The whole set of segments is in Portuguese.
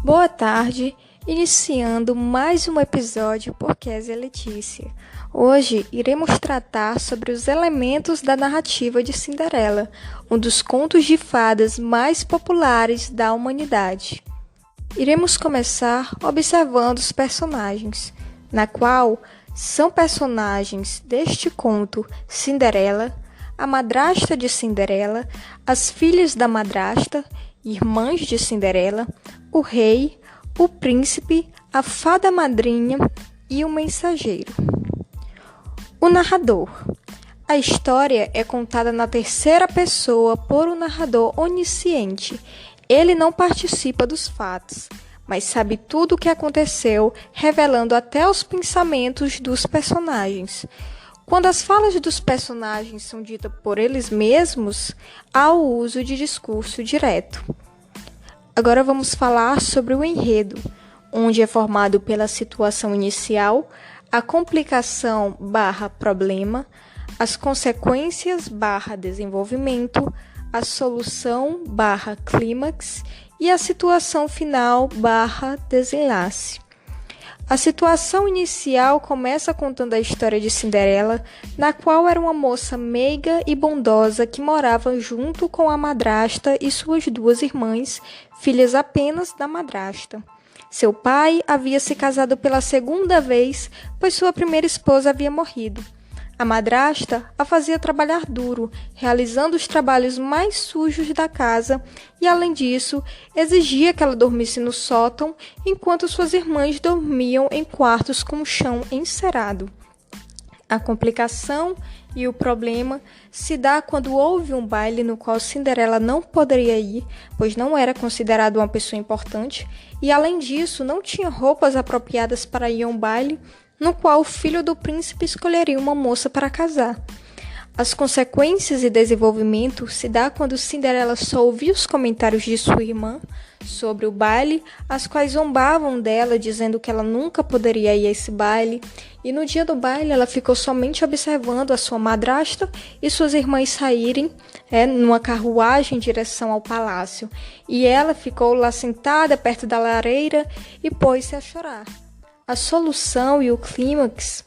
Boa tarde, iniciando mais um episódio por Kézia Letícia. Hoje iremos tratar sobre os elementos da narrativa de Cinderela, um dos contos de fadas mais populares da humanidade. Iremos começar observando os personagens, na qual são personagens deste conto Cinderela, a madrasta de Cinderela, as filhas da madrasta, irmãs de Cinderela, o rei, o príncipe, a fada madrinha e o mensageiro. O narrador. A história é contada na terceira pessoa por um narrador onisciente. Ele não participa dos fatos, mas sabe tudo o que aconteceu, revelando até os pensamentos dos personagens. Quando as falas dos personagens são ditas por eles mesmos, há o uso de discurso direto. Agora vamos falar sobre o enredo, onde é formado pela situação inicial, a complicação / problema, as consequências / desenvolvimento, a solução / clímax e a situação final / desenlace. A situação inicial começa contando a história de Cinderela, na qual era uma moça meiga e bondosa que morava junto com a madrasta e suas duas irmãs, filhas apenas da madrasta. Seu pai havia se casado pela segunda vez, pois sua primeira esposa havia morrido. A madrasta a fazia trabalhar duro, realizando os trabalhos mais sujos da casa e, além disso, exigia que ela dormisse no sótão, enquanto suas irmãs dormiam em quartos com o chão encerado. A complicação e o problema se dá quando houve um baile no qual Cinderela não poderia ir, pois não era considerada uma pessoa importante, e, além disso, não tinha roupas apropriadas para ir a um baile, no qual o filho do príncipe escolheria uma moça para casar. As consequências e desenvolvimento se dá quando Cinderela só ouvia os comentários de sua irmã sobre o baile, as quais zombavam dela, dizendo que ela nunca poderia ir a esse baile, e no dia do baile ela ficou somente observando a sua madrasta e suas irmãs saírem numa carruagem em direção ao palácio, e ela ficou lá sentada perto da lareira e pôs-se a chorar. A solução e o clímax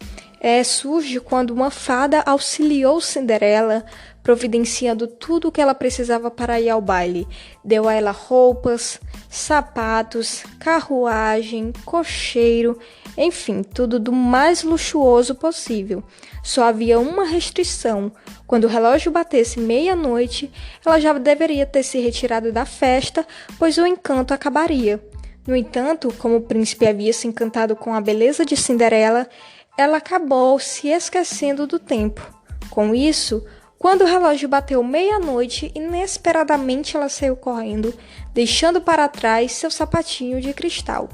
surge quando uma fada auxiliou Cinderela, providenciando tudo o que ela precisava para ir ao baile. Deu a ela roupas, sapatos, carruagem, cocheiro, enfim, tudo do mais luxuoso possível. Só havia uma restrição: quando o relógio batesse meia-noite, ela já deveria ter se retirado da festa, pois o encanto acabaria. No entanto, como o príncipe havia se encantado com a beleza de Cinderela, ela acabou se esquecendo do tempo. Com isso, quando o relógio bateu meia-noite, inesperadamente ela saiu correndo, deixando para trás seu sapatinho de cristal.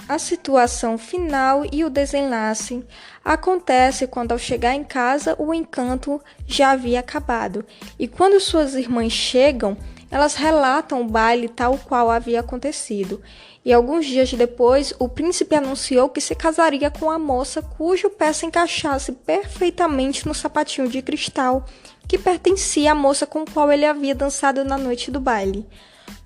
A situação final e o desenlace acontece quando, ao chegar em casa, o encanto já havia acabado, e quando suas irmãs chegam, elas relatam o baile tal qual havia acontecido. E alguns dias depois, o príncipe anunciou que se casaria com a moça cujo pé se encaixasse perfeitamente no sapatinho de cristal que pertencia à moça com a qual ele havia dançado na noite do baile.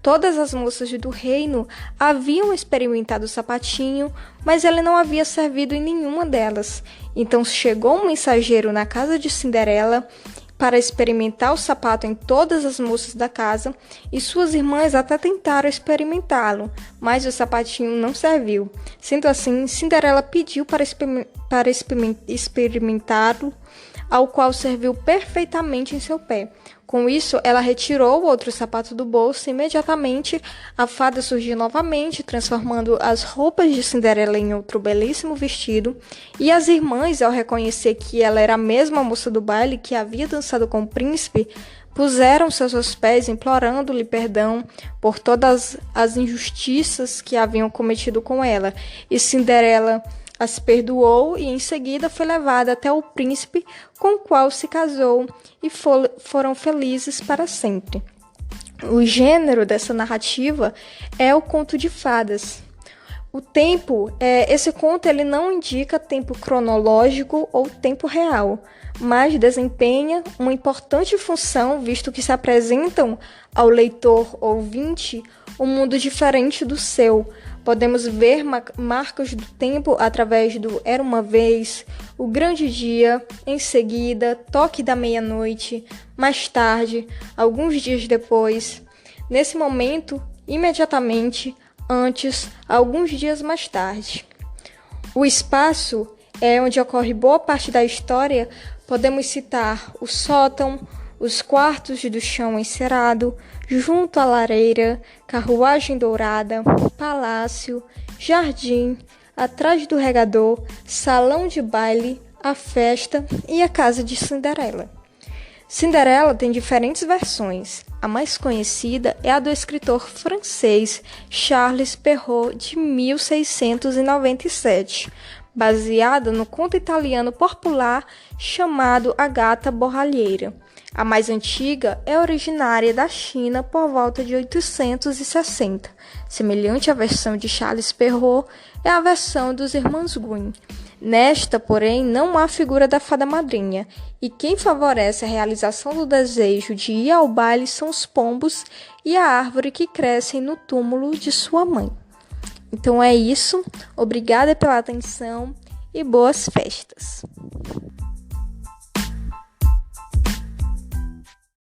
Todas as moças do reino haviam experimentado o sapatinho, mas ele não havia servido em nenhuma delas. Então chegou um mensageiro na casa de Cinderela para experimentar o sapato em todas as moças da casa, e suas irmãs até tentaram experimentá-lo, mas o sapatinho não serviu. Sendo assim, Cinderela pediu para experimentá-lo, ao qual serviu perfeitamente em seu pé. Com isso, ela retirou o outro sapato do bolso e imediatamente a fada surgiu novamente, transformando as roupas de Cinderela em outro belíssimo vestido, e as irmãs, ao reconhecer que ela era a mesma moça do baile que havia dançado com o príncipe, puseram-se aos seus pés, implorando-lhe perdão por todas as injustiças que haviam cometido com ela, e Cinderela as perdoou e em seguida foi levada até o príncipe com o qual se casou e foram felizes para sempre. O gênero dessa narrativa é o conto de fadas. O tempo, esse conto ele não indica tempo cronológico ou tempo real, mas desempenha uma importante função, visto que se apresentam ao leitor ouvinte um mundo diferente do seu. Podemos ver marcas do tempo através do Era uma Vez, O Grande Dia, Em Seguida, Toque da Meia-Noite, Mais Tarde, Alguns Dias Depois, Nesse Momento, Imediatamente, Antes, Alguns Dias Mais Tarde. O espaço é onde ocorre boa parte da história. Podemos citar o sótão, os quartos do chão encerado, junto à lareira, carruagem dourada, palácio, jardim, atrás do regador, salão de baile, a festa e a casa de Cinderela. Cinderela tem diferentes versões. A mais conhecida é a do escritor francês Charles Perrault, de 1697, baseada no conto italiano popular chamado A Gata Borralheira. A mais antiga é originária da China por volta de 860. Semelhante à versão de Charles Perrault é a versão dos irmãos Grimm. Nesta, porém, não há figura da fada madrinha, e quem favorece a realização do desejo de ir ao baile são os pombos e a árvore que crescem no túmulo de sua mãe. Então é isso, obrigada pela atenção e boas festas!